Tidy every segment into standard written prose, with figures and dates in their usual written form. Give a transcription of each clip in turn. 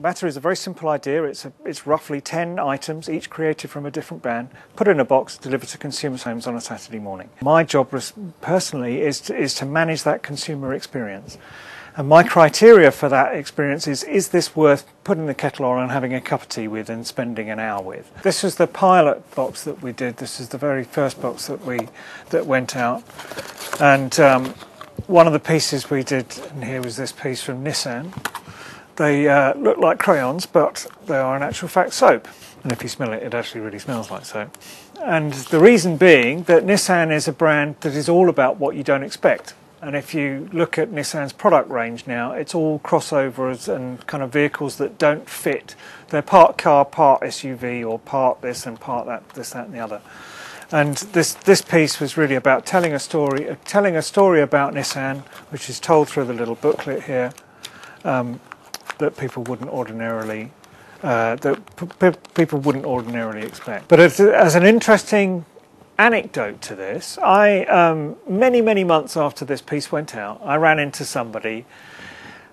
Matter is a very simple idea. It's roughly 10 items, each created from a different brand, put in a box, delivered to consumers' homes on a Saturday morning. My job personally is to manage that consumer experience. And my criteria for that experience is this worth putting the kettle on and having a cup of tea with and spending an hour with? This was the pilot box that we did. This is the very first box that went out. And one of the pieces we did, and here was this piece from Nissan. They look like crayons, but they are in actual fact soap. And if you smell it, it actually really smells like soap. And the reason being that Nissan is a brand that is all about what you don't expect. And if you look at Nissan's product range now, it's all crossovers and kind of vehicles that don't fit. They're part car, part SUV, or part this and part that, this, that, and the other. And this piece was really about telling a story about Nissan, which is told through the little booklet here. That people wouldn't ordinarily expect. But as an interesting anecdote to this, many months after this piece went out, I ran into somebody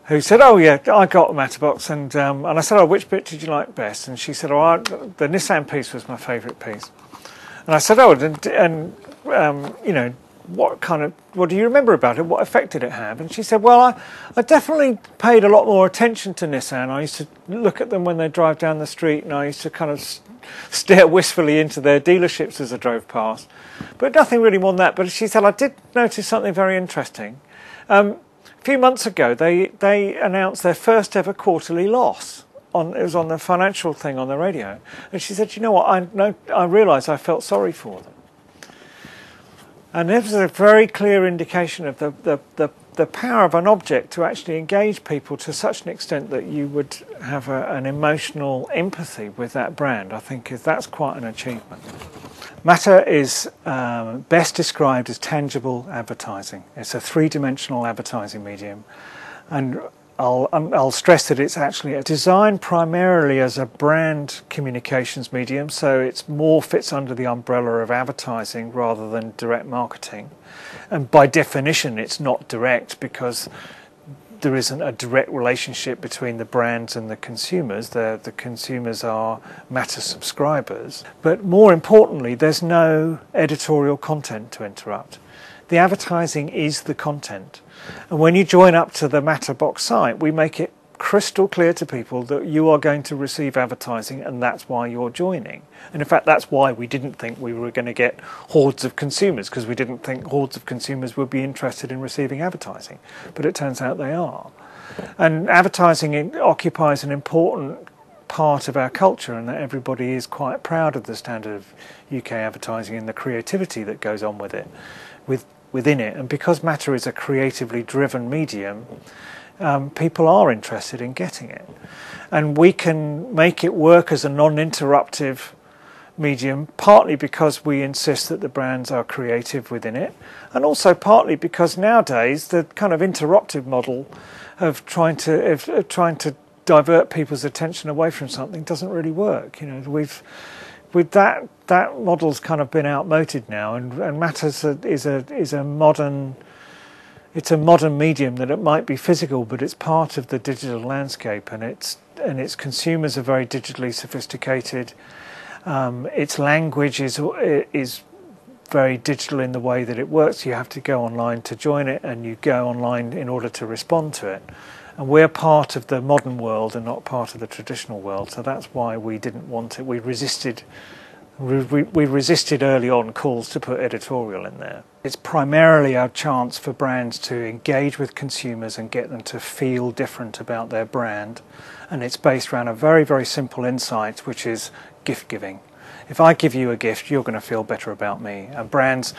who said, "Oh yeah, I got a Matterbox," and I said, "Oh, which bit did you like best?" And she said, "Oh, the Nissan piece was my favourite piece." And I said, "Oh, and you know, what do you remember about it? What effect did it have?" And she said, "Well, I definitely paid a lot more attention to Nissan. I used to look at them when they drive down the street, and I used to kind of stare wistfully into their dealerships as I drove past. But nothing really more than that." But she said, "I did notice something very interesting. A few months ago, they announced their first ever quarterly loss. It was on the financial thing on the radio. And she said, you know what, I realised I felt sorry for them." And this was a very clear indication of the power of an object to actually engage people to such an extent that you would have an emotional empathy with that brand. I think that's quite an achievement. Matter is best described as tangible advertising. It's a three-dimensional advertising medium. And I'll stress that it's actually designed primarily as a brand communications medium, so it's more fits under the umbrella of advertising rather than direct marketing. And by definition, it's not direct because there isn't a direct relationship between the brands and the consumers. The consumers are Matter subscribers. But more importantly, there's no editorial content to interrupt. The advertising is the content. And when you join up to the Matterbox site, we make it crystal clear to people that you are going to receive advertising, and that's why you're joining. And in fact, that's why we didn't think we were going to get hordes of consumers, because we didn't think hordes of consumers would be interested in receiving advertising. But it turns out they are. And advertising occupies an important part of our culture, and that everybody is quite proud of the standard of UK advertising and the creativity that goes on with it. Within it, and because Matter is a creatively driven medium, people are interested in getting it, and we can make it work as a non-interruptive medium, partly because we insist that the brands are creative within it, and also partly because nowadays the kind of interruptive model of trying to divert people's attention away from something doesn't really work. You know, that model's kind of been outmoded now, and Matter is a modern. It's a modern medium that it might be physical, but it's part of the digital landscape, and its consumers are very digitally sophisticated. Its language is very digital in the way that it works. You have to go online to join it, and you go online in order to respond to it. And we're part of the modern world and not part of the traditional world, so that's why we didn't want it. We resisted early on calls to put editorial in there. It's primarily our chance for brands to engage with consumers and get them to feel different about their brand, and it's based around a very, very simple insight, which is gift giving. If I give you a gift, you're going to feel better about me, and brands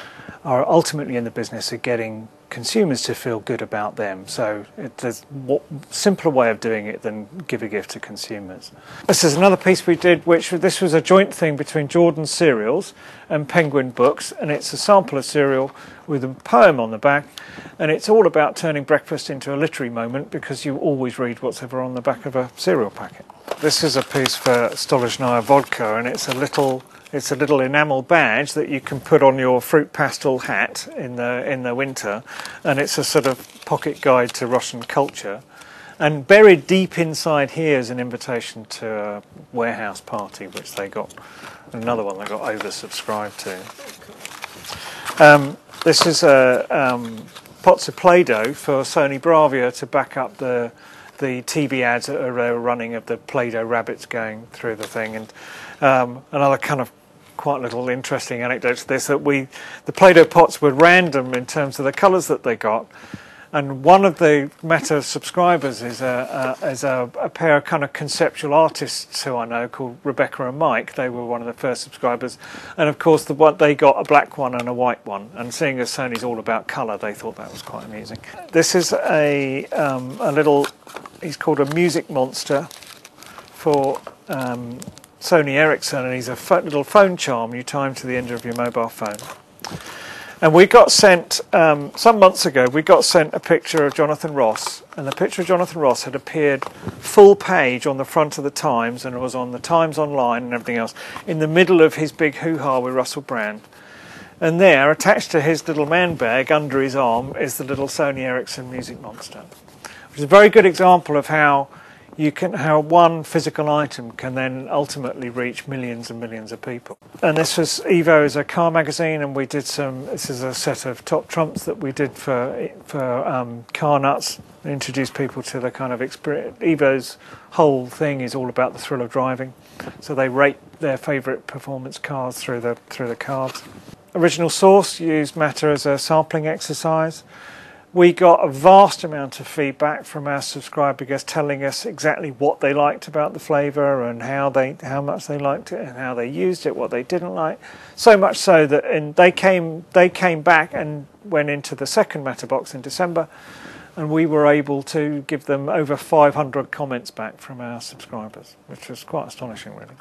are ultimately in the business of getting consumers to feel good about them. So there's a simpler way of doing it than give a gift to consumers. This is another piece we did, this was a joint thing between Jordan Cereals and Penguin Books, and it's a sample of cereal with a poem on the back, and it's all about turning breakfast into a literary moment, because you always read what's ever on the back of a cereal packet. This is a piece for Stolichnaya vodka, and it's a little enamel badge that you can put on your fruit pastel hat in the winter, and it's a sort of pocket guide to Russian culture. And buried deep inside here is an invitation to a warehouse party, which they got, another one they got oversubscribed to. This is pots of Play-Doh for Sony Bravia to back up the TV ads that are running of the Play-Doh rabbits going through the thing. And another kind of quite little interesting anecdote to this, that the Play-Doh pots were random in terms of the colours that they got. And one of the Meta subscribers is a pair of kind of conceptual artists who I know called Rebecca and Mike. They were one of the first subscribers, and of course they got a black one and a white one. And seeing as Sony's all about colour, they thought that was quite amusing. This is a little, he's called a music monster for Sony Ericsson, and he's a little phone charm you time to the end of your mobile phone. And we got sent, some months ago, we got sent a picture of Jonathan Ross, and the picture of Jonathan Ross had appeared full page on the front of the Times, and it was on the Times Online and everything else, in the middle of his big hoo-ha with Russell Brand. And there, attached to his little man bag under his arm, is the little Sony Ericsson Music Monster, which is a very good example of how one physical item can then ultimately reach millions and millions of people. And this was Evo is a car magazine, and we did this is a set of top trumps that we did for car nuts, introduce people to the kind of experience. Evo's whole thing is all about the thrill of driving, so they rate their favourite performance cars through the cards. Original Source used Matter as a sampling exercise. We got a vast amount of feedback from our subscribers telling us exactly what they liked about the flavour and how much they liked it and how they used it, what they didn't like. So much so that they came back and went into the second Matterbox in December, and we were able to give them over 500 comments back from our subscribers, which was quite astonishing, really.